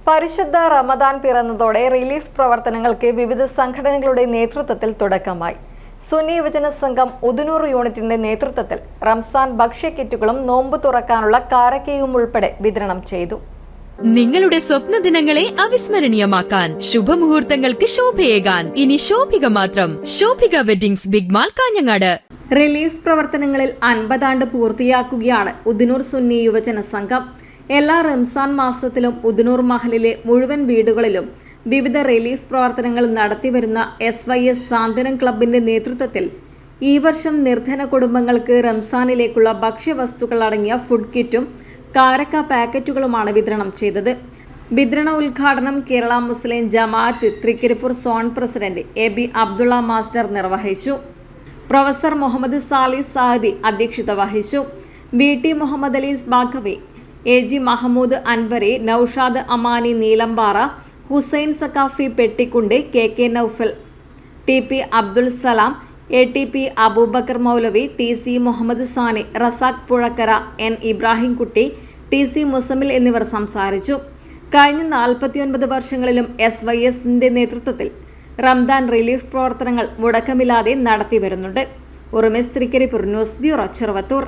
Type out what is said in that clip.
പരിശുദ്ധ റമദാൻ പിറന്നതോടെ റിലീഫ് പ്രവർത്തനങ്ങൾക്ക് വിവിധ സംഘടനകളുടെ നേതൃത്വത്തിൽ തുടക്കമായി. സുന്നി യുവജന സംഘം ഉദുനൂർ യൂണിറ്റിന്റെ നേതൃത്വത്തിൽ റംസാൻ ഭക്ഷ്യക്കിറ്റുകളും നോമ്പ് തുറക്കാനുള്ള കാരക്കയും ഉൾപ്പെടെ വിതരണം ചെയ്തു. നിങ്ങളുടെ സ്വപ്ന ദിനങ്ങളെ അവിസ്മരണീയമാക്കാൻ ശുഭമുഹൂർത്തങ്ങൾക്ക് ശോഭയേകാൻ ഇനി ശോഭിക മാത്രം. Shobhika weddings, big mall, Kanhangad. Relief പ്രവർത്തനങ്ങളിൽ 50 ആണ്ട് പൂർത്തിയാക്കുകയാണ് ഉദുനൂർ സുന്നി യുവജന സംഘം. എല്ലാ റംസാൻ മാസത്തിലും ഉദുനൂർ മഹലിലെ മുഴുവൻ വീടുകളിലും വിവിധ റിലീഫ് പ്രവർത്തനങ്ങൾ നടത്തിവരുന്ന SYS സാന്ത്വനം ക്ലബിന്റെ നേതൃത്വത്തിൽ ഈ വർഷം നിർധന കുടുംബങ്ങൾക്ക് റംസാനിലേക്കുള്ള ഭക്ഷ്യവസ്തുക്കൾ അടങ്ങിയ ഫുഡ് കിറ്റും കാരക്ക പാക്കറ്റുകളുമാണ് വിതരണം ചെയ്തത്. വിതരണ ഉദ്ഘാടനം Kerala Muslim Jamaath Thrikkaripur zone president AB Abdulla master നിർവഹിച്ചു. പ്രൊഫസർ മുഹമ്മദ് സാലിഹ് സാദി അധ്യക്ഷത വഹിച്ചു. VT Muhammad Ali Baqavi, AG Mahmood Anwari, Naushad Amani നീലമ്പാറ, Hussain Saqafi പെട്ടിക്കുണ്ട്, KK Noufal, TP Abdul Salam, ATP Abubakar മൗലവി, TC മുഹമ്മദ് സാനി, റസാഖ് പുഴക്കര, N ഇബ്രാഹിംകുട്ടി, TC മുസമിൽ എന്നിവർ സംസാരിച്ചു. കഴിഞ്ഞ 49 വർഷങ്ങളിലും SYSന്റെ നേതൃത്വത്തിൽ റംദാൻ റിലീഫ് പ്രവർത്തനങ്ങൾ മുടക്കമില്ലാതെ നടത്തി വരുന്നുണ്ട്. ഉറുമേസ് തൃക്കരിപ്പൂർ, ന്യൂസ് ബ്യൂറോ, ചെറുവത്തൂർ.